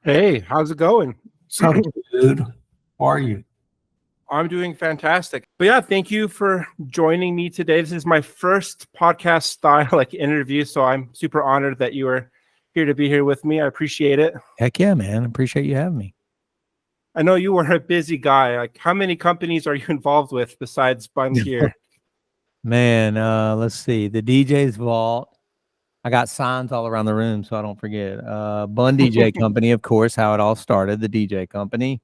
Hey, how's it going? What's up, dude? How are you? I'm doing fantastic. But yeah, thank you for joining me today. This is my first podcast style interview, so I'm super honored that you are here to be here with me. I appreciate it. Heck yeah, man. Appreciate you having me. I know you are a busy guy. Like, how many companies are you involved with besides Bunn Gear? Man, let's see. The DJ's Vault. I got signs all around the room so I don't forget. Bunn DJ Company, of course, how it all started, the DJ company.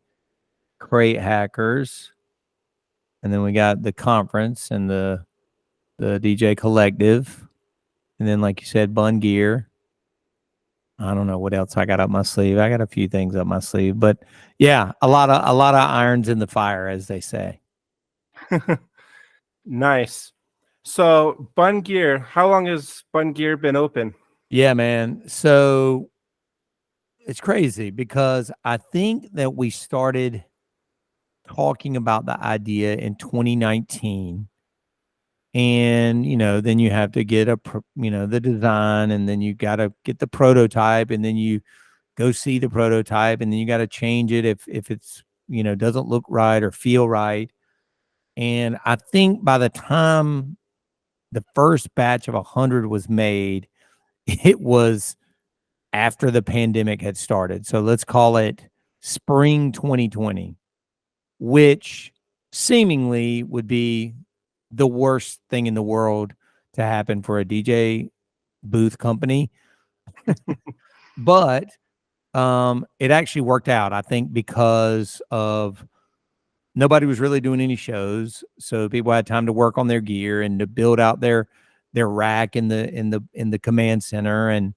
Crate Hackers. And then we got the conference and the DJ Collective. And then, like you said, Bunn Gear. I don't know what else I got up my sleeve. I got a few things up my sleeve, but yeah, a lot of irons in the fire, as they say. Nice. So Bunn Gear, how long has Bunn Gear been open? Yeah, man. So it's crazy because I think that we started talking about the idea in 2019. And, then you have to get the design, and then you got to get the prototype, and then you go see the prototype, and then you got to change it if it's, doesn't look right or feel right. And I think by the time the first batch of 100 was made, it was after the pandemic had started. So let's call it spring 2020, which seemingly would be the worst thing in the world to happen for a DJ booth company. But it actually worked out, I think, because of nobody was really doing any shows. So people had time to work on their gear and to build out their rack in the command center. And,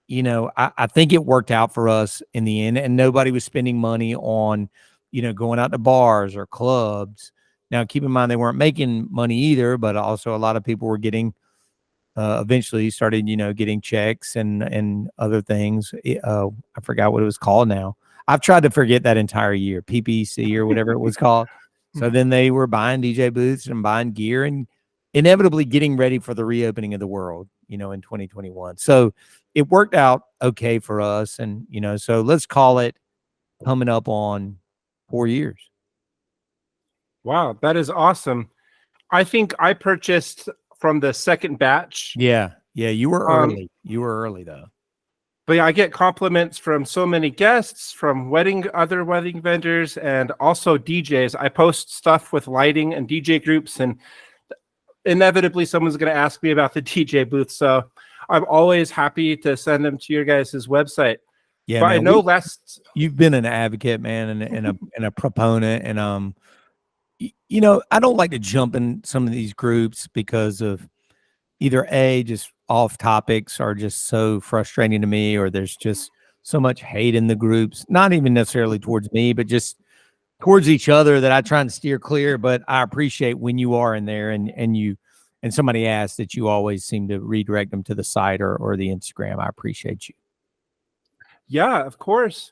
I think it worked out for us in the end, and nobody was spending money on, going out to bars or clubs. Now, keep in mind, they weren't making money either, but also a lot of people were getting, eventually started, getting checks and other things. I forgot what it was called now. I've tried to forget that entire year, PPC or whatever it was called. So then they were buying DJ booths and buying gear and inevitably getting ready for the reopening of the world, in 2021. So it worked out okay for us. And, so let's call it coming up on 4 years. Wow, that is awesome. I think I purchased from the second batch. Yeah. You were early. You were early, though. But yeah, I get compliments from so many guests, from other wedding vendors, and also DJs. I post stuff with lighting and DJ groups, and inevitably someone's going to ask me about the DJ booth. So I'm always happy to send them to your guys' website. Yeah, but man, I know you've been an advocate, man, and a proponent, and I don't like to jump in some of these groups because of either just off topics are just so frustrating to me, or there's just so much hate in the groups, not even necessarily towards me, but just towards each other, that I try and steer clear. But I appreciate when you are in there and somebody asks, that you always seem to redirect them to the site or the Instagram. I appreciate you. Yeah, of course.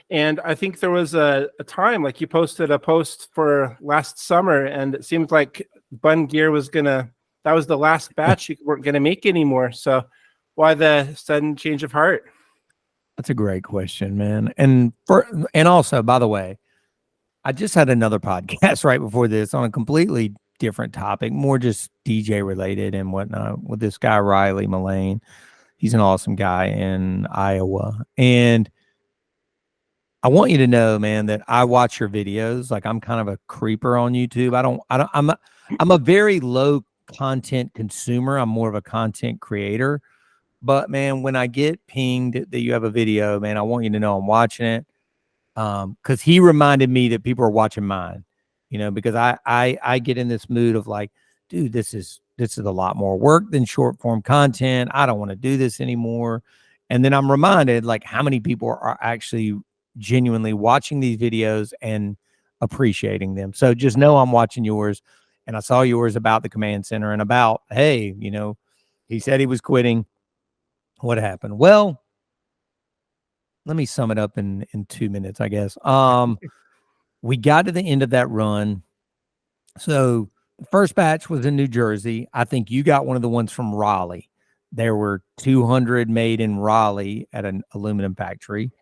And I think there was a time, like, you posted a post for last summer, and it seemed like Bunn Gear that was the last batch you weren't going to make anymore. So why the sudden change of heart? That's a great question, man. And also, by the way, I just had another podcast right before this on a completely different topic, more just DJ related and whatnot, with this guy, Riley Mullane. He's an awesome guy in Iowa. And I want you to know, man, that I watch your videos. Like, I'm kind of a creeper on YouTube. I'm a very low content consumer. I'm more of a content creator. But man, when I get pinged that you have a video, man, I want you to know I'm watching it. Because he reminded me that people are watching mine, because I get in this mood of like, dude, this is a lot more work than short form content. I don't want to do this anymore. And then I'm reminded, like, how many people are actually genuinely watching these videos and appreciating them. So just know I'm watching yours. And I saw yours about the command center and about, hey, he said he was quitting. What happened? Well, let me sum it up in 2 minutes, I guess. We got to the end of that run. So the first batch was in New Jersey. I think you got one of the ones from Raleigh. There were 200 made in Raleigh at an aluminum factory.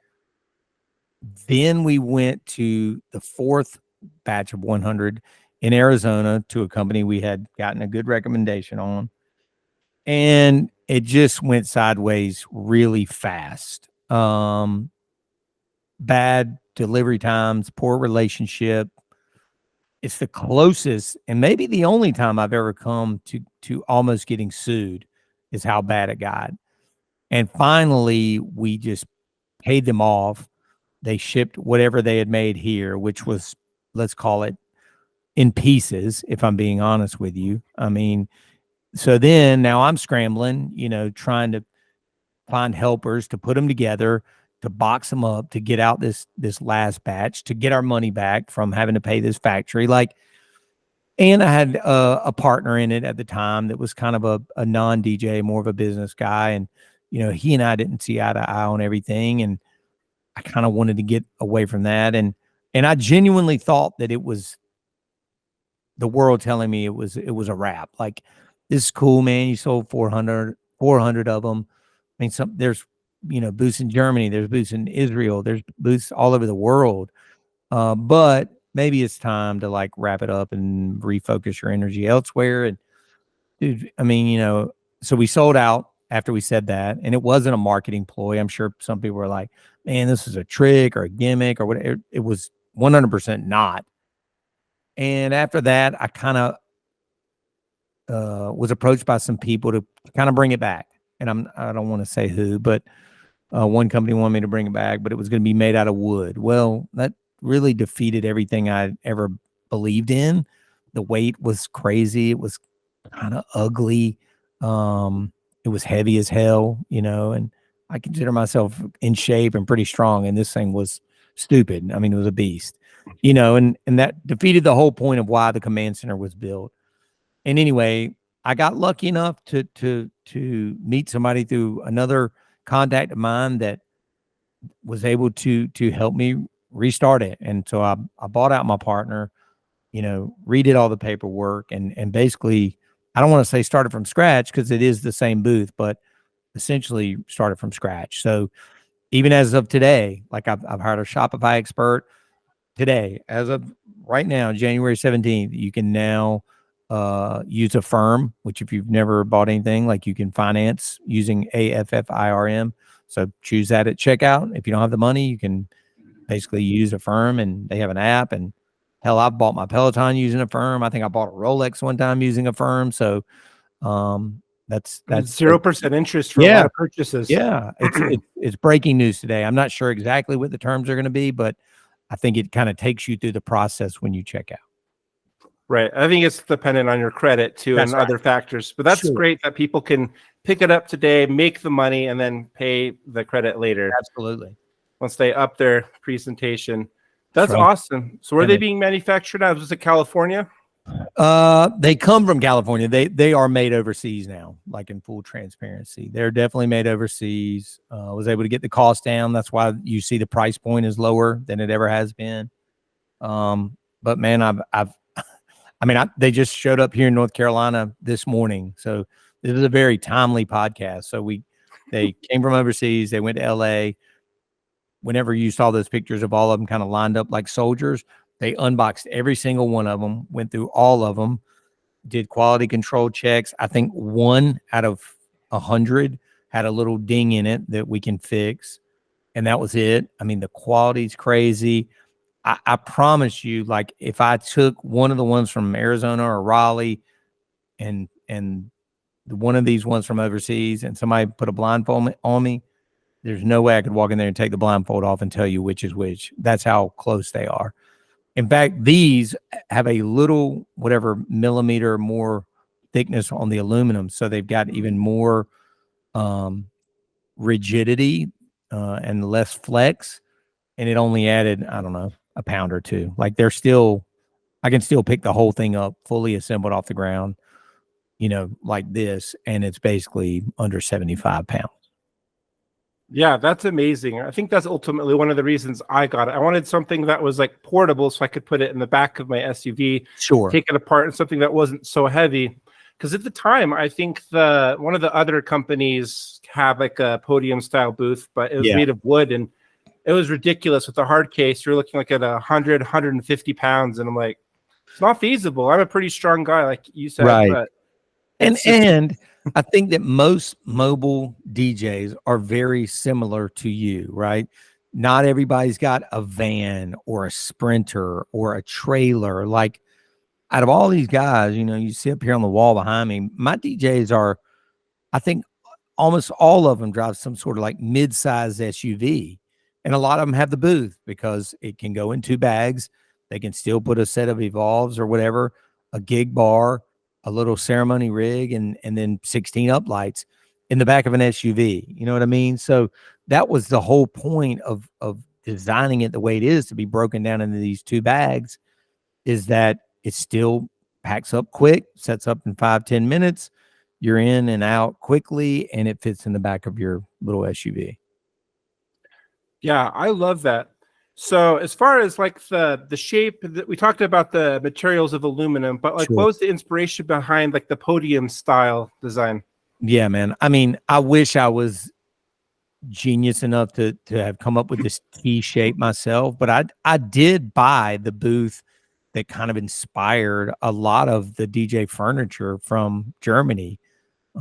Then we went to the fourth batch of 100 in Arizona to a company we had gotten a good recommendation on. And it just went sideways really fast. Bad delivery times, poor relationship. It's the closest and maybe the only time I've ever come to almost getting sued is how bad it got. And finally, we just paid them off. They shipped whatever they had made here, which was, let's call it, in pieces, if I'm being honest with you. I mean, so then now I'm scrambling, trying to find helpers to put them together, to box them up, to get out this last batch, to get our money back from having to pay this factory. And I had a partner in it at the time that was kind of a non-DJ, more of a business guy. And, he and I didn't see eye to eye on everything. And I kind of wanted to get away from that. And I genuinely thought that it was the world telling me it was a wrap. Like, this is cool, man. You sold 400 of them. I mean, there's, booths in Germany, there's booths in Israel, there's booths all over the world. But maybe it's time to like wrap it up and refocus your energy elsewhere. And dude, I mean, so we sold out after we said that, and it wasn't a marketing ploy. I'm sure some people were like, man, this is a trick or a gimmick or whatever. It was 100% not. And after that, I kind of was approached by some people to kind of bring it back. And I don't want to say who, but one company wanted me to bring it back, but it was going to be made out of wood. Well, that really defeated everything I ever believed in. The weight was crazy. It was kind of ugly. It was heavy as hell, and I consider myself in shape and pretty strong. And this thing was stupid. I mean, it was a beast, and that defeated the whole point of why the command center was built. And anyway, I got lucky enough to meet somebody through another contact of mine that was able to help me restart it. And so I bought out my partner, redid all the paperwork and basically, I don't want to say started from scratch because it is the same booth, but essentially started from scratch. So even as of today, like I've hired a Shopify expert today, as of right now, January 17th, you can now use Affirm, which if you've never bought anything, like you can finance using AFFIRM. So choose that at checkout. If you don't have the money, you can basically use Affirm, and they have an app. And hell, I've bought my Peloton using Affirm. I think I bought a Rolex one time using Affirm. So that's 0% interest for a lot of purchases. Yeah, it's breaking news today. I'm not sure exactly what the terms are going to be, but I think it kind of takes you through the process when you check out. Right. I think it's dependent on your credit too, and other factors. But that's great that people can pick it up today, make the money, and then pay the credit later. Absolutely. Once they up their presentation. That's awesome. So where are they being manufactured out of? Is it California? They come from California. They are made overseas now, like in full transparency. They're definitely made overseas. Was able to get the cost down. That's why you see the price point is lower than it ever has been. But man, they just showed up here in North Carolina this morning. So this is a very timely podcast. So they came from overseas. They went to LA. Whenever you saw those pictures of all of them kind of lined up like soldiers, they unboxed every single one of them, went through all of them, did quality control checks. I think 1 out of 100 had a little ding in it that we can fix. And that was it. I mean, the quality's crazy. I promise you, like if I took one of the ones from Arizona or Raleigh and one of these ones from overseas and somebody put a blindfold on me, there's no way I could walk in there and take the blindfold off and tell you which is which. That's how close they are. In fact, these have a little, whatever millimeter more thickness on the aluminum. So they've got even more rigidity and less flex. And it only added, I don't know, a pound or two. Like I can still pick the whole thing up fully assembled off the ground, like this. And it's basically under 75 pounds. Yeah, that's amazing. I think that's ultimately one of the reasons I got it. I wanted something that was like portable so I could put it in the back of my SUV, take it apart, and something that wasn't so heavy. Because at the time, I think one of the other companies had like a podium style booth, but it was made of wood, and it was ridiculous with the hard case. You're looking like at 100, 150 pounds. And I'm like, it's not feasible. I'm a pretty strong guy, like you said, Right. but And it's just, and I think that most mobile DJs are very similar to you, right? Not everybody's got a van or a Sprinter or a trailer. Like out of all these guys, you know, you see up here on the wall behind me, my DJs are, I think almost all of them drive some sort of like mid-size SUV. And a lot of them have the booth because it can go in 2 bags. They can still put a set of Evolves or whatever, a gig bar, a little ceremony rig, and then 16 uplights in the back of an SUV. You know what I mean? So that was the whole point of designing it the way it is, to be broken down into these 2 bags, is that it still packs up quick, sets up in 5-10 minutes. You're in and out quickly, and it fits in the back of your little SUV. yeah, I love that. So as far as like the shape that we talked about, the materials of aluminum, but like Sure. what was the inspiration behind like the podium style design? Yeah, man. I mean, I wish I was genius enough to have come up with this T shape myself, but I did buy the booth that kind of inspired a lot of the DJ furniture from Germany.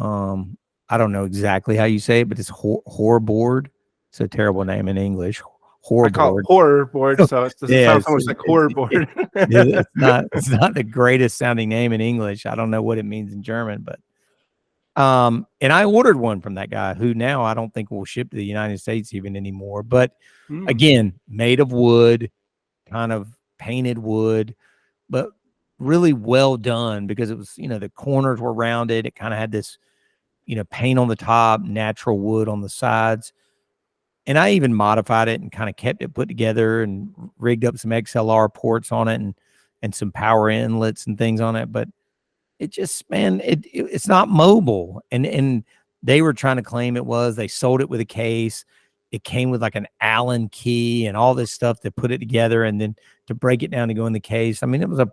I don't know exactly how you say it, but it's horror board. It's a terrible name in English. Horror I call board. it horror board, so it doesn't sound so much like horror board. It's not the greatest sounding name in English. I don't know what it means in German, but and I ordered one from that guy who now I don't think will ship to the United States even anymore. But again, made of wood, kind of painted wood, but really well done because it was, you know, the corners were rounded. It kind of had this, you know, paint on the top, natural wood on the sides. And I even modified it and kind of kept it put together and rigged up some XLR ports on it and some power inlets and things on it. But it just, man, it's not mobile. And they were trying to claim it was. They sold it with a case. It came with like an Allen key and all this stuff to put it together and then to break it down to go in the case. I mean, it was a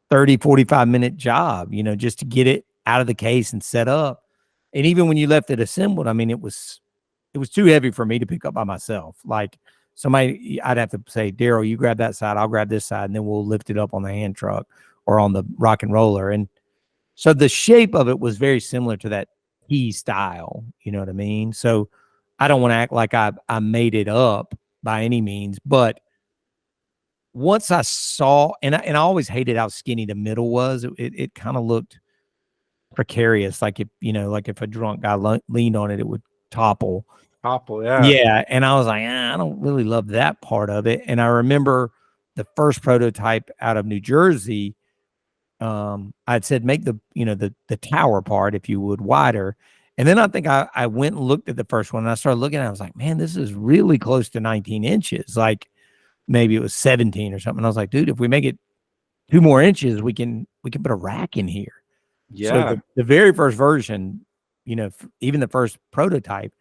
30, 45-minute job, you know, just to get it out of the case and set up. And even when you left it assembled, I mean, it was too heavy for me to pick up by myself. Like somebody, I'd have to say, Daryl, you grab that side, I'll grab this side, and then we'll lift it up on the hand truck or on the rock and roller. And so the shape of it was very similar to that T style, you know what I mean? So I don't want to act like I made it up by any means, but once I saw, and I always hated how skinny the middle was, it kind of looked precarious. Like if, you know, like if a drunk guy leaned on it, it would topple. Yeah. Yeah. And I was like, I don't really love that part of it. And I remember the first prototype out of New Jersey, I'd said, make the, you know, the tower part, if you would, wider. And then I think I went and looked at the first one and I started looking at it. I was like, man, this is really close to 19 inches. Like maybe it was 17 or something. I was like, dude, if we make it 2 more inches, we can put a rack in here. Yeah. So the very first version, you know, even the first prototype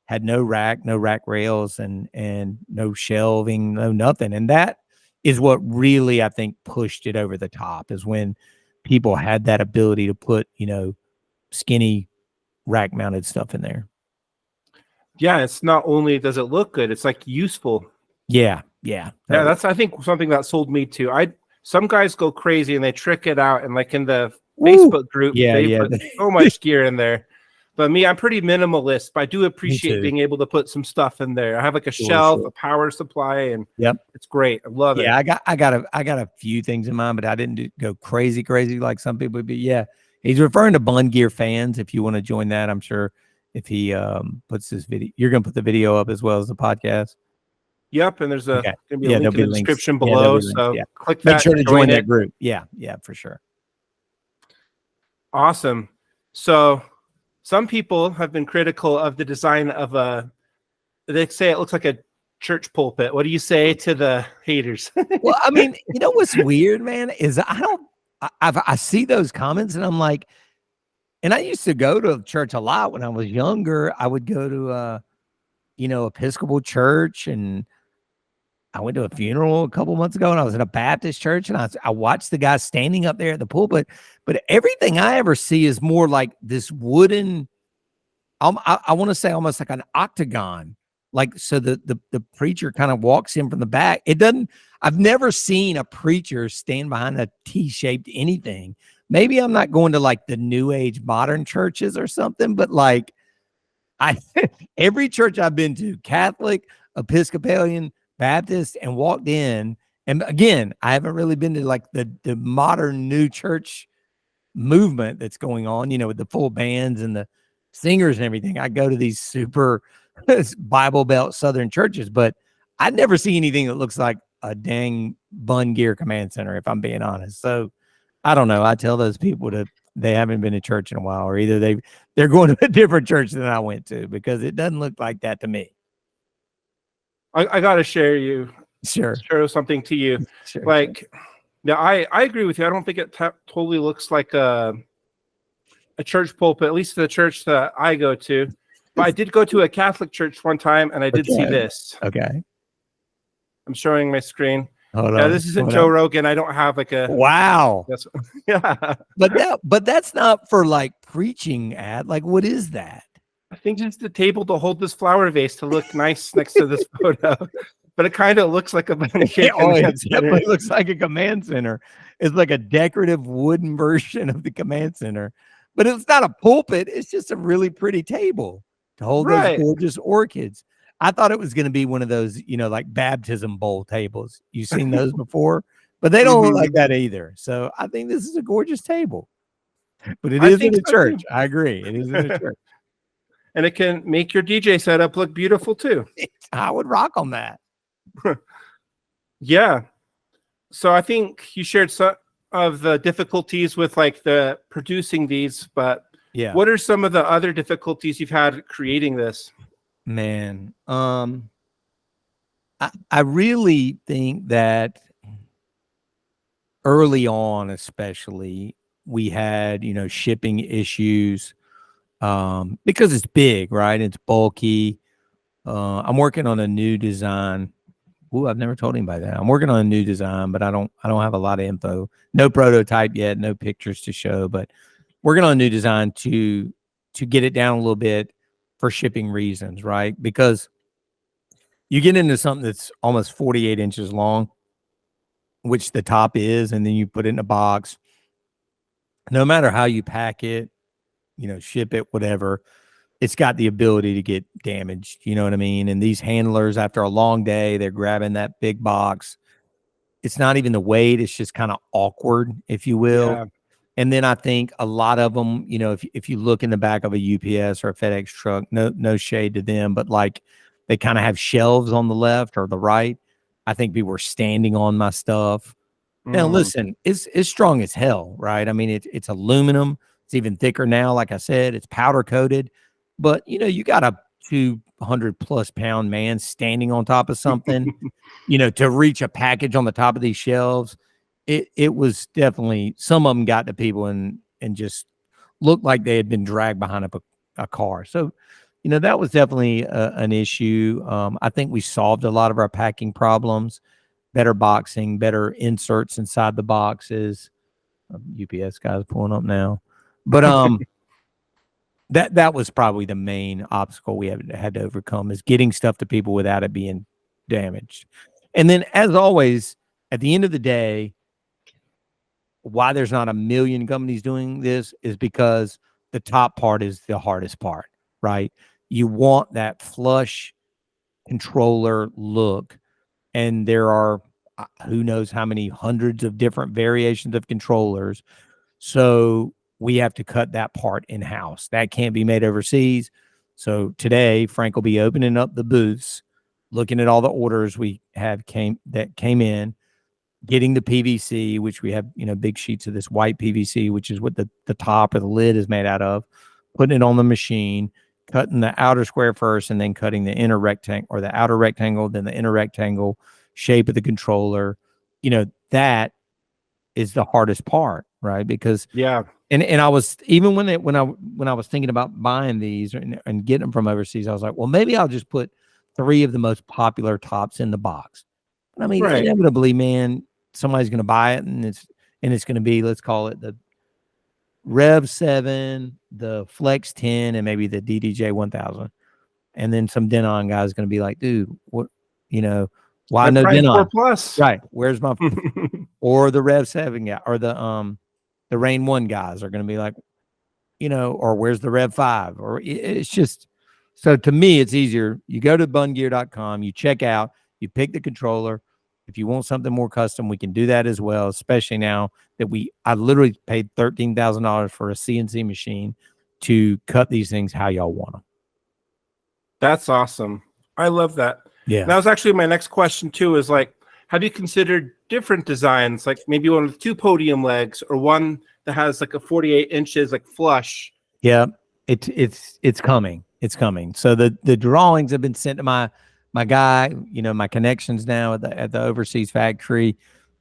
had no rack rails and no shelving, no nothing. And that is what really, I think, pushed it over the top, is when people had that ability to put, you know, skinny rack mounted stuff in there. Yeah. It's not only does it look good, it's like useful. Yeah. Yeah. Yeah. That's, I think, something that sold me too. Some guys go crazy and they trick it out. And like in the Facebook group, they put so much gear in there. But me, I'm pretty minimalist, but I do appreciate being able to put some stuff in there. I have like a shelf, a power supply, and it's great. I love it. Yeah, I got a few things in mind, but I didn't go crazy like some people. But yeah, he's referring to Bunn Gear fans. If you want to join that, I'm sure if he puts this video, you're gonna put the video up as well as the podcast. Yep, and there's gonna be a link in the description links. below. So click that. Make sure to join that group. Yeah, for sure. Awesome. So some people have been critical of the design of they say it looks like a church pulpit. What do you say to the haters? Well, I mean, you know what's weird, man, is I see those comments and I'm like, and I used to go to church a lot when I was younger. I would go to you know, Episcopal church, and I went to a funeral a couple months ago and I was in a Baptist church, and I watched the guy standing up there at the pulpit, but everything I ever see is more like this wooden, I want to say almost like an octagon, Like, so the preacher kind of walks in from the back. I've never seen a preacher stand behind a T-shaped anything. Maybe I'm not going to like the new age modern churches or something, but like every church I've been to, Catholic, Episcopalian, Baptist, and walked in. And again, I haven't really been to like the modern new church movement that's going on, with the full bands and the singers and everything. I go to these super Bible Belt Southern churches, but I never see anything that looks like a dang Bunn Gear Command Center, if I'm being honest. So I don't know. I tell those people they haven't been to church in a while, or either they're going to a different church than I went to, because it doesn't look like that to me. I got to share something to you. Sure. Like, yeah, I agree with you. I don't think it totally looks like a church pulpit, at least the church that I go to. But I did go to a Catholic church one time, and I did see this. Okay. I'm showing my screen. Hold Yeah, on. this isn't Joe Rogan. I don't have like a... Wow. Yeah. But that's not for like preaching ad. Like, what is that? I think it's the table to hold this flower vase to look nice next to this photo. But it kind of looks like a Bunn Gear Command Center. Definitely looks like a command center. It's like a decorative wooden version of the command center. But it's not a pulpit. It's just a really pretty table to hold those gorgeous orchids. I thought it was going to be one of those, like baptism bowl tables. You've seen those before, but they don't look like that either. So I think this is a gorgeous table. But it is in a church. I agree. It is in a church. And it can make your DJ setup look beautiful too. I would rock on that. Yeah. So I think you shared some of the difficulties with like the producing these, but yeah, what are some of the other difficulties you've had creating this? Man, I really think that early on, especially, we had, shipping issues, because it's big, right? It's bulky. I'm working on a new design. Ooh, I've never told anybody that. I'm working on a new design, but I don't have a lot of info. No prototype yet, no pictures to show, but working on a new design to get it down a little bit for shipping reasons, right? Because you get into something that's almost 48 inches long, which the top is, and then you put it in a box. No matter how you pack it, ship it, whatever, it's got the ability to get damaged. You know what I mean? And these handlers, after a long day, they're grabbing that big box. It's not even the weight. It's just kind of awkward, if you will. Yeah. And then I think a lot of them, if you look in the back of a UPS or a FedEx truck, no shade to them, but like they kind of have shelves on the left or the right. I think people are standing on my stuff. Now, listen, it's strong as hell, right? I mean, it's aluminum. It's even thicker now. Like I said, it's powder coated. But, you got a 200+ pound man standing on top of something, to reach a package on the top of these shelves. It was definitely, some of them got to people and just looked like they had been dragged behind a car. So, that was definitely an issue. I think we solved a lot of our packing problems, better boxing, better inserts inside the boxes. UPS guys pulling up now. But that was probably the main obstacle we had to overcome, is getting stuff to people without it being damaged. And then, as always, at the end of the day, why there's not a million companies doing this is because the top part is the hardest part, right? You want that flush controller look, and there are who knows how many hundreds of different variations of controllers. So we have to cut that part in-house. That can't be made overseas. So today, Frank will be opening up the booths, looking at all the orders we have came in, getting the PVC, which we have, big sheets of this white PVC, which is what the top or the lid is made out of, putting it on the machine, cutting the outer square first, and then cutting the inner rectangle, or the outer rectangle, then the inner rectangle shape of the controller. That is the hardest part, right? Because and I was, even when I was thinking about buying these and getting them from overseas, I was like, well, maybe I'll just put 3 of the most popular tops in the box. But I mean, inevitably, man, somebody's going to buy it, and it's going to be, let's call it the Rev 7, the Flex 10, and maybe the DDJ 1000. And then some Denon guy is going to be like, dude, what, why My no Prime 4 Denon? Plus. Right. Where's my, or the Rev 7 guy, or the Rain 1 guys are going to be like, or where's the Rev 5? Or it's just, so to me, it's easier. You go to bungear.com, you check out, you pick the controller. If you want something more custom, we can do that as well, especially now that I literally paid $13,000 for a CNC machine to cut these things how y'all want them. That's awesome. I love that. Yeah. That was actually my next question too, is like, have you considered different designs? Like maybe one with 2 podium legs, or one that has like a 48 inches, like flush. Yeah. It's coming. It's coming. So the drawings have been sent to my guy, my connections now at the overseas factory.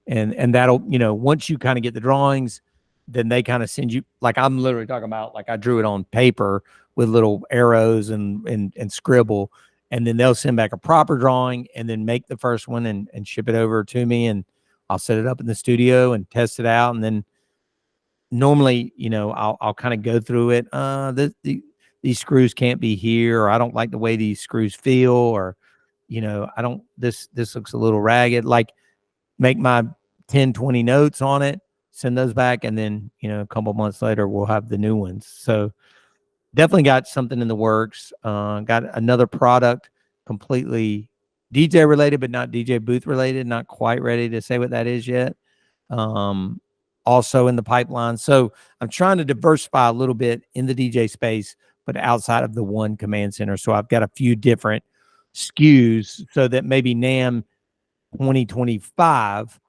And that'll, once you kind of get the drawings, then they kind of send you, like I'm literally talking about, like I drew it on paper with little arrows and scribble, and then they'll send back a proper drawing and then make the first one and ship it over to me, and I'll set it up in the studio and test it out. And then normally, I'll kind of go through it. These screws can't be here, or I don't like the way these screws feel, or, this looks a little ragged, like make my 10, 20 notes on it, send those back. And then, a couple months later, we'll have the new ones. So definitely got something in the works. Got another product completely DJ related, but not DJ booth related. Not quite ready to say what that is yet. Also in the pipeline. So I'm trying to diversify a little bit in the DJ space, but outside of the one command center. So I've got a few different SKUs so that maybe NAMM 2025,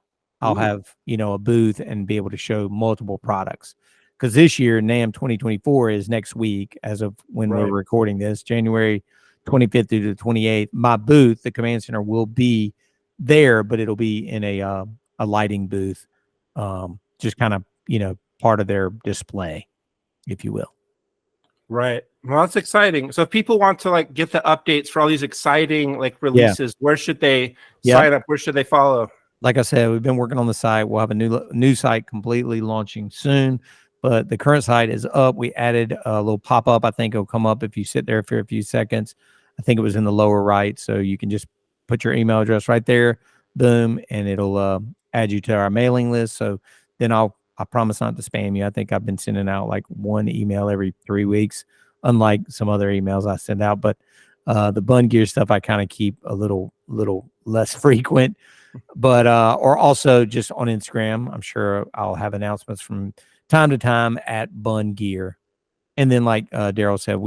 I'll have, a booth and be able to show multiple products. Because this year, NAMM 2024 is next week, as of when we're recording this, January 25th through the 28th. My booth, the command center, will be there, but it'll be in a lighting booth, just kind of, part of their display, if you will. Right. Well, that's exciting. So if people want to like get the updates for all these exciting like releases, where should they sign up? Where should they follow? Like I said, we've been working on the site. We'll have a new site completely launching soon, but the current site is up. We added a little pop-up. I think it'll come up if you sit there for a few seconds. I think it was in the lower right. So you can just put your email address right there, boom, and it'll add you to our mailing list. So then I promise not to spam you. I think I've been sending out like one email every 3 weeks, unlike some other emails I send out. But the Bunn Gear stuff, I kind of keep a little less frequent. But or also just on Instagram, I'm sure I'll have announcements from time to time at Bunn Gear. And then like Daryl said,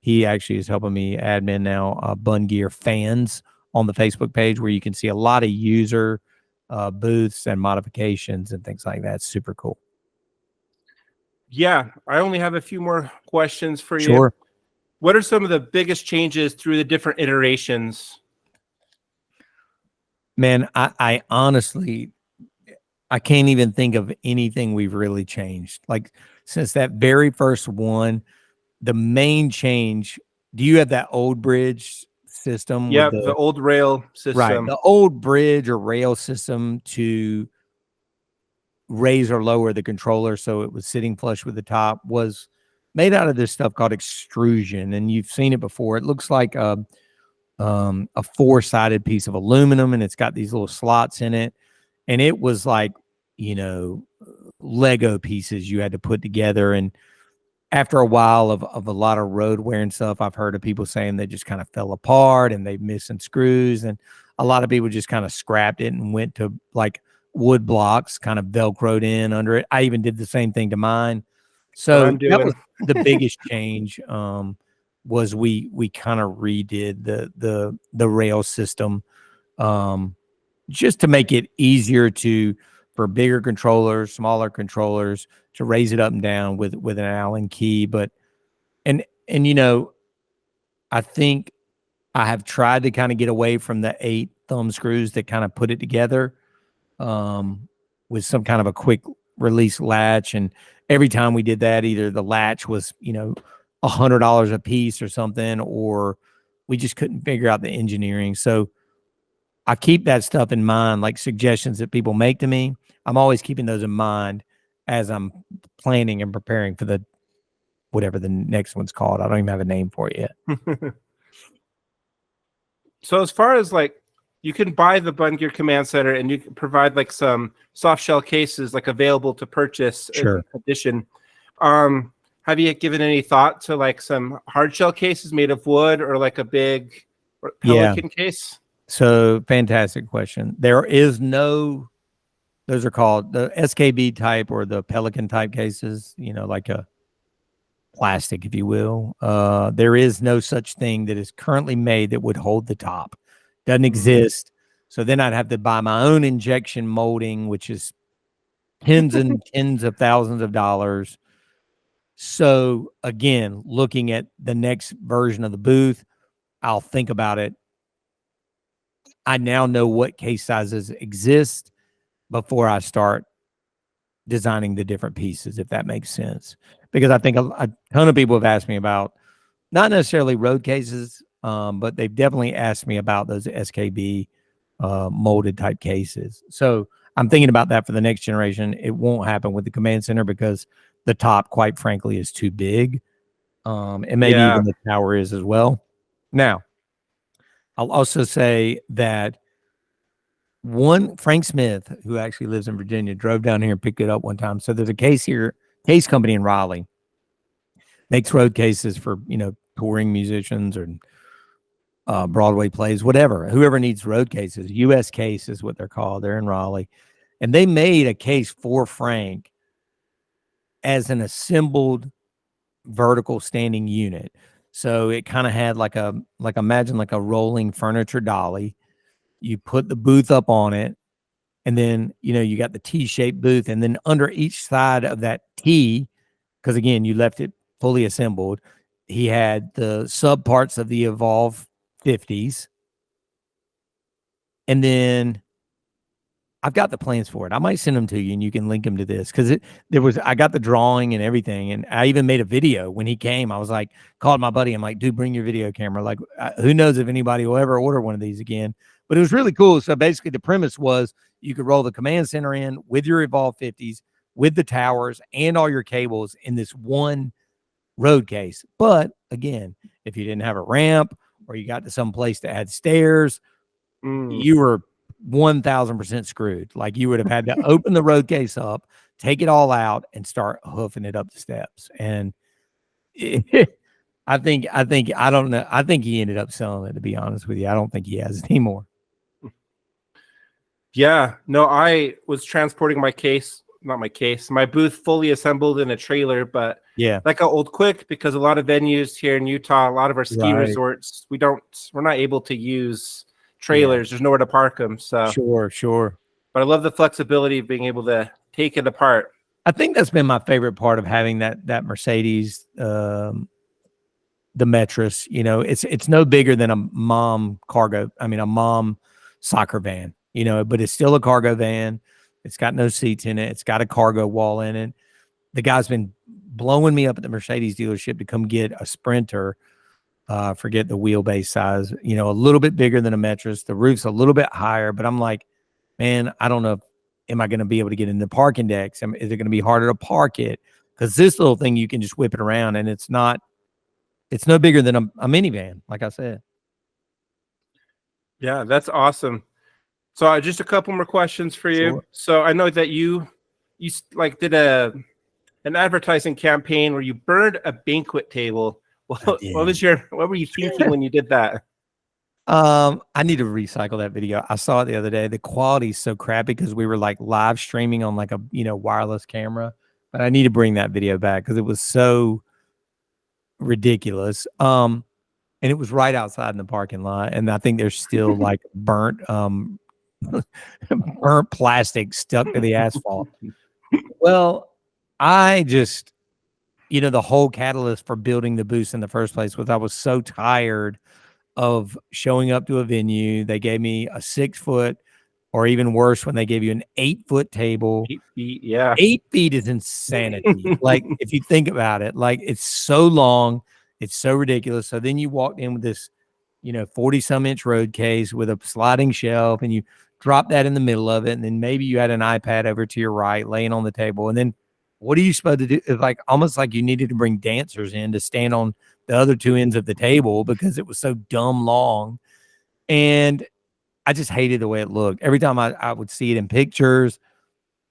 he actually is helping me admin now, Bunn Gear fans on the Facebook page, where you can see a lot of user booths and modifications and things like that. It's super cool. Yeah, I only have a few more questions for you. Sure. What are some of the biggest changes through the different iterations? Man, I honestly, I can't even think of anything we've really changed. Like since that very first one, the main change, do you have that old bridge system? Yeah, the old rail system. Right. The old bridge or rail system to raise or lower the controller so it was sitting flush with the top was made out of this stuff called extrusion. And you've seen it before. It looks like a 4-sided piece of aluminum, and it's got these little slots in it. And it was like, Lego pieces you had to put together. And after a while of a lot of road wear and stuff, I've heard of people saying they just kind of fell apart and they missed some screws. And a lot of people just kind of scrapped it and went to like wood blocks kind of Velcroed in under it. I even did the same thing to mine. So that was the biggest change. Was we kind of redid the rail system, just to make it easier for bigger controllers, smaller controllers, to raise it up and down with an Allen key. But and I think I have tried to kind of get away from the 8 thumb screws that kind of put it together, with some kind of a quick release latch. And every time we did that, either the latch was $100 a piece or something, or we just couldn't figure out the engineering. So I keep that stuff in mind, like suggestions that people make to me. I'm always keeping those in mind as I'm planning and preparing for whatever the next one's called. I don't even have a name for it yet. So as far as like, you can buy the Bunn Gear Command Center and you can provide like some soft shell cases like available to purchase Sure. in addition. Have you given any thought to like some hard shell cases made of wood or like a big pelican case? So fantastic question. There is no, those are called the SKB type or the pelican type cases, you know, like a plastic, if you will. There is no such thing that is currently made that would hold the top. Doesn't exist. So then I'd have to buy my own injection molding, which is tens and tens of thousands of dollars. So again, looking at the next version of the booth, I'll think about it. I now know what case sizes exist before I start designing the different pieces, if that makes sense. Because I think a ton of people have asked me about, not necessarily road cases, but they've definitely asked me about those SKB molded type cases. So I'm thinking about that for the next generation. It won't happen with the Command Center because the top, quite frankly, is too big. And maybe even the tower is as well. Now, I'll also say that Frank Smith, who actually lives in Virginia, drove down here and picked it up one time. So there's a case company in Raleigh, makes road cases for, you know, touring musicians or Broadway plays, whatever, whoever needs road cases. US Case is what they're called. They're in Raleigh. And they made a case for Frank as an assembled vertical standing unit. So it kind of had like imagine like a rolling furniture dolly. You put the booth up on it, and then, you know, you got the T-shaped booth, and then under each side of that T, because again, you left it fully assembled, he had the sub parts of the Evolve 50s. And then I've got the plans for it. I might send them to you and you can link them to this, because I got the drawing and everything. And I even made a video when he came. I was like, called my buddy. I'm like, dude, bring your video camera. Like, who knows if anybody will ever order one of these again. But it was really cool. So basically the premise was you could roll the Command Center in with your Evolve 50s, with the towers and all your cables in this one road case. But again, if you didn't have a ramp or you got to some place that had stairs, you were 1000% screwed. Like, you would have had to open the road case up, take it all out, and start hoofing it up the steps. And I don't know. I think he ended up selling it, to be honest with you. I don't think he has it anymore. Yeah, no, I was transporting my booth fully assembled in a trailer, but yeah, that got old quick because a lot of venues here in Utah, a lot of our ski resorts, we're not able to use trailers. There's nowhere to park them. So sure. But I love the flexibility of being able to take it apart. I think that's been my favorite part of having that Mercedes, the Metris. You know, it's no bigger than a mom soccer van, you know, but it's still a cargo van. It's got no seats in it. It's got a cargo wall in it. The guy's been blowing me up at the Mercedes dealership to come get a Sprinter. Forget the wheelbase size, you know, a little bit bigger than a Metris. The roof's a little bit higher, but I'm like, man, I don't know. Am I going to be able to get in the parking decks? Is it going to be harder to park it? Because this little thing, you can just whip it around, and it's no bigger than a minivan, like I said. Yeah, that's awesome. So just a couple more questions for you. Sure. So I know that you like did an advertising campaign where you burned a banquet table. What were you thinking when you did that? I need to recycle that video. I saw it the other day. The quality is so crappy because we were like live streaming on like a, you know, wireless camera, but I need to bring that video back because it was so ridiculous. And it was right outside in the parking lot. And I think there's still like burnt plastic stuck to the asphalt. Well, I just, you know, the whole catalyst for building the booth in the first place was I was so tired of showing up to a venue. They gave me a 6 foot, or even worse, when they gave you an 8 foot table. 8 feet, yeah. 8 feet is insanity. Like, if you think about it, like, it's so long, it's so ridiculous. So then you walked in with this, you know, 40-some inch road case with a sliding shelf, and you drop that in the middle of it, and then maybe you had an iPad over to your right laying on the table, and then what are you supposed to do? It's like almost like you needed to bring dancers in to stand on the other two ends of the table because it was so dumb long. And I just hated the way it looked. Every time I would see it in pictures,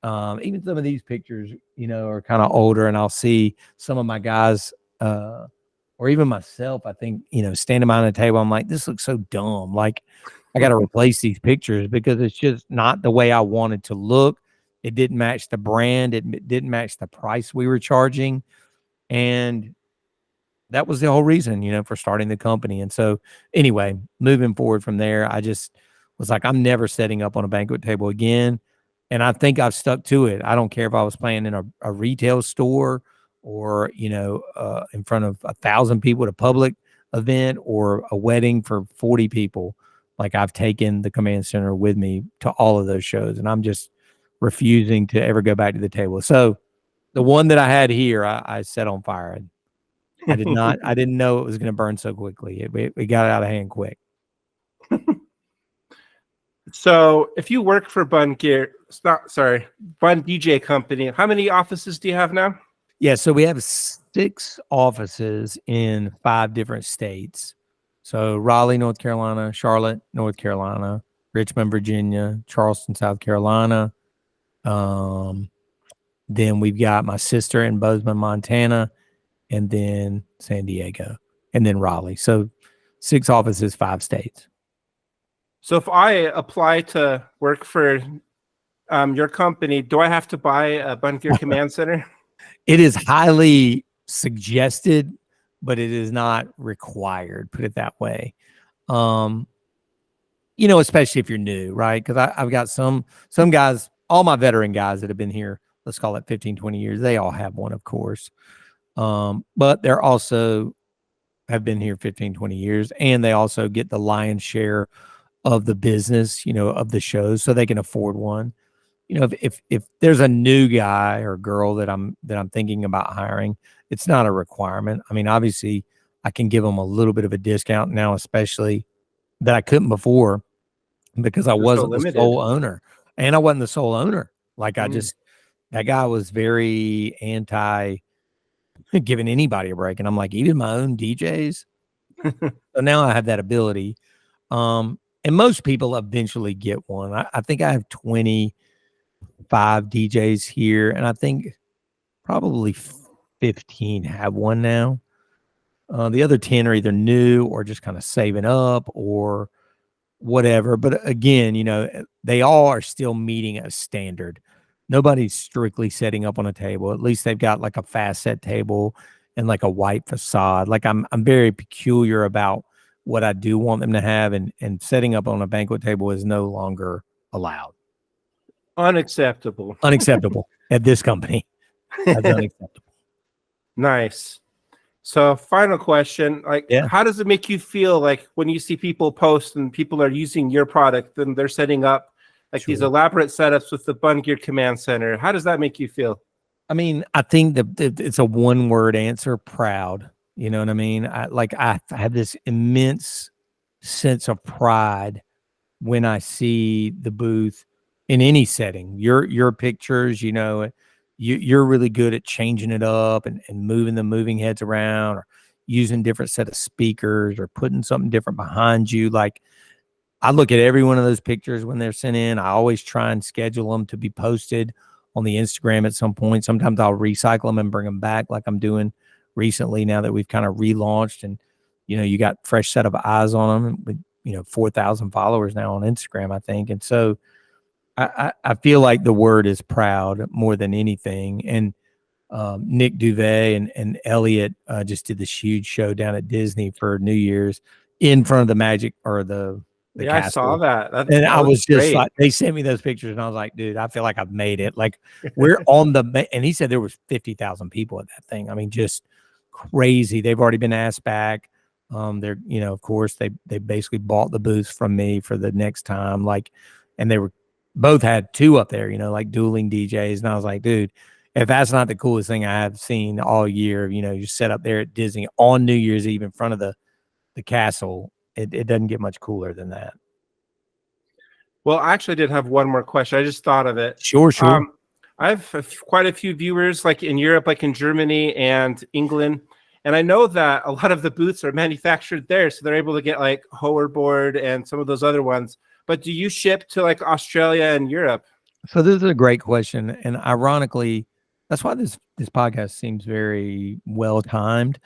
even some of these pictures, you know, are kind of older, and I'll see some of my guys, or even myself, I think, you know, standing behind the table, I'm like, this looks so dumb. Like, I got to replace these pictures because it's just not the way I wanted to look. It didn't match the brand. It didn't match the price we were charging. And that was the whole reason, you know, for starting the company. And so anyway, moving forward from there, I just was like, I'm never setting up on a banquet table again. And I think I've stuck to it. I don't care if I was playing in a retail store or, you know, in front of 1,000 people at a public event or a wedding for 40 people. Like, I've taken the command center with me to all of those shows, and I'm just refusing to ever go back to the table. So the one that I had here, I set on fire. I didn't know it was going to burn so quickly. It got out of hand quick. So if you work for Bunn DJ Company, how many offices do you have now? Yeah, so we have 6 offices in 5 different states. So Raleigh, North Carolina, Charlotte, North Carolina, Richmond, Virginia, Charleston, South Carolina. Then we've got my sister in Bozeman, Montana, and then San Diego, and then Raleigh. So 6 offices, 5 states. So if I apply to work for your company, do I have to buy a Bunn Gear Command Center? It is highly suggested, but it is not required, put it that way. You know, especially if you're new, right? Because I've got some guys, all my veteran guys that have been here, let's call it 15, 20 years, they all have one, of course. But they're also have been here 15, 20 years, and they also get the lion's share of the business, you know, of the shows, so they can afford one. You know, if there's a new guy or girl that I'm thinking about hiring, it's not a requirement. I mean, obviously, I can give them a little bit of a discount now, especially that I couldn't before because I wasn't the sole owner, and I wasn't the sole owner. Like, that guy was very anti giving anybody a break, and I'm like, even my own DJs. So now I have that ability. And most people eventually get one. I think I have 25 DJs here, and I think probably 15 have one now. The other 10 are either new or just kind of saving up or whatever. But again, you know, they all are still meeting a standard. Nobody's strictly setting up on a table. At least they've got like a fast set table and like a white facade. Like, I'm very peculiar about what I do want them to have, and setting up on a banquet table is no longer allowed. Unacceptable. Unacceptable at this company. That's unacceptable. Nice. So final question, like, how does it make you feel like when you see people post and people are using your product and they're setting up like these elaborate setups with the Bunn Gear Command Center? How does that make you feel? I mean, I think that it's a one-word answer: proud. You know what I mean? I have this immense sense of pride when I see the booth in any setting. Your pictures, you know, you're really good at changing it up and moving the moving heads around, or using different set of speakers, or putting something different behind you. Like, I look at every one of those pictures when they're sent in. I always try and schedule them to be posted on the Instagram at some point. Sometimes I'll recycle them and bring them back, like I'm doing recently now that we've kind of relaunched, and, you know, you got fresh set of eyes on them with, you know, 4,000 followers now on Instagram, I think. And so I feel like the word is proud more than anything. And Nick Duvet and Elliot just did this huge show down at Disney for New Year's in front of the Magic or the castle. I saw that. And I was just like, they sent me those pictures, and I was like, dude, I feel like I've made it. Like, we're on and he said there was 50,000 people at that thing. I mean, just crazy. They've already been asked back. They're, you know, of course they basically bought the booth from me for the next time. Like, and they were both had 2 up there, you know, like dueling DJs. And I was like, dude, if that's not the coolest thing I have seen all year, you know, you set up there at Disney on New Year's Eve in front of the castle, it doesn't get much cooler than that. Well, I actually did have one more question. I just thought of it. Sure. I have quite a few viewers, like in Europe, like in Germany and England. And I know that a lot of the booths are manufactured there, so they're able to get like hoverboard and some of those other ones. But do you ship to like Australia and Europe? So this is a great question, and ironically, that's why this podcast seems very well timed.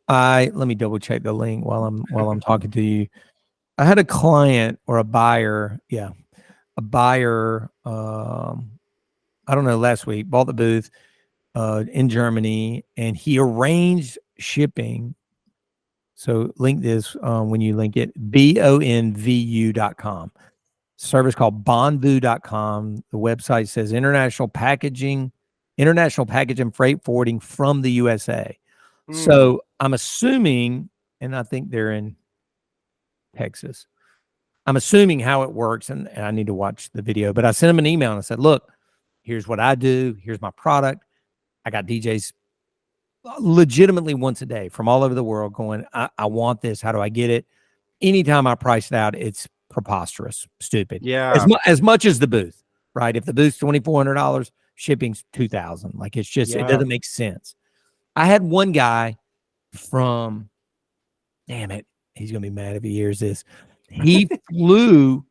Let me double check the link while I'm talking to you. I had a client or a buyer, a buyer. I don't know, last week bought the booth in Germany, and he arranged shipping. So link this when you link it, bonvu.com. Service called bonvu.com. The website says international package and freight forwarding from the USA. So I'm assuming, and I think they're in Texas. I'm assuming how it works, and I need to watch the video, but I sent him an email and I said, look, here's what I do. Here's my product. I got DJs legitimately once a day from all over the world going, I want this. How do I get it? Anytime I price it out, it's preposterous, stupid. Yeah. As much as the booth, right? If the booth's $2,400, shipping's $2,000. Like it doesn't make sense. I had one guy from, damn it, he's gonna be mad if he hears this. He flew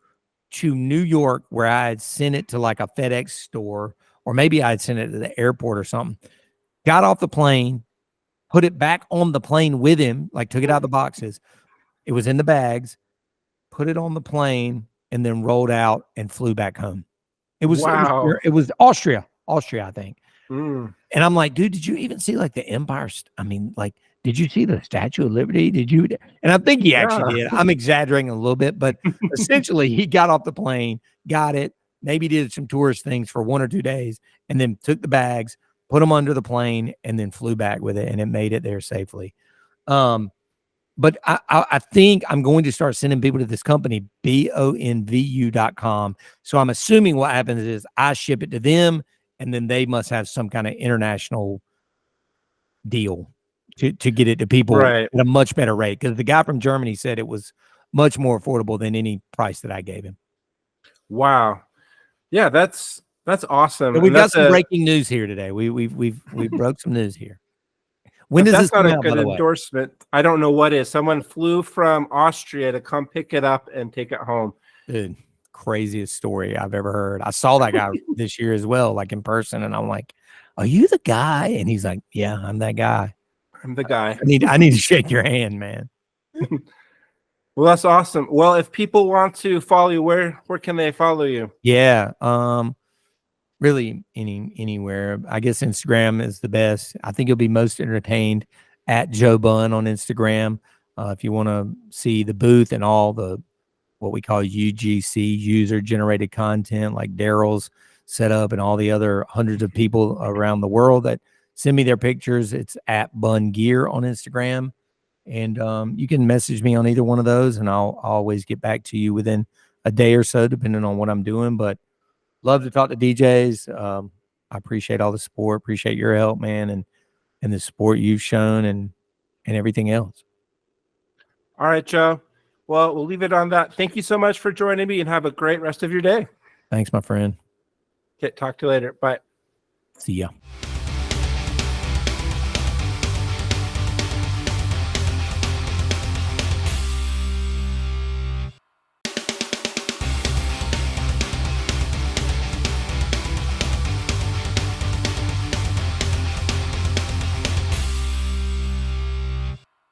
to New York, where I had sent it to like a FedEx store, or maybe I had sent it to the airport or something. Got off the plane, put it back on the plane with him, like took it out of the boxes. It was in the bags, put it on the plane, and then rolled out and flew back home. It was Austria, I think. And I'm like, dude, did you even see like the Empire? I mean, like, did you see the Statue of Liberty? Did you? And I think he actually did. I'm exaggerating a little bit, but essentially he got off the plane, got it, maybe did some tourist things for 1 or 2 days, and then took the bags, put them under the plane, and then flew back with it, and it made it there safely. But I think I'm going to start sending people to this company, bonvu.com. So I'm assuming what happens is I ship it to them, and then they must have some kind of international deal to get it to people at a much better rate. Because the guy from Germany said it was much more affordable than any price that I gave him. Wow. Yeah, that's awesome. But we've got some breaking news here today. We broke some news here. When does this come out, by the way? Endorsement, I don't know what is. Someone flew from Austria to come pick it up and take it home. Dude, craziest story I've ever heard. I saw that guy this year as well, like in person, and I'm like, "Are you the guy?" And he's like, "Yeah, I'm that guy. I'm the guy. I need to shake your hand, man." Well, that's awesome. Well, if people want to follow you, where can they follow you? Yeah, really anywhere. I guess Instagram is the best. I think you'll be most entertained at Joe Bunn on Instagram. If you want to see the booth and all the what we call UGC, user generated content, like Daryl's setup and all the other hundreds of people around the world that send me their pictures, it's at Bunn Gear on Instagram. And you can message me on either one of those, and I'll always get back to you within a day or so, depending on what I'm doing. But love to talk to DJs. I appreciate all the support, appreciate your help, man, and the support you've shown and everything else. All right, Joe. Well, we'll leave it on that. Thank you so much for joining me, and have a great rest of your day. Thanks, my friend. Okay, talk to you later. Bye. See ya.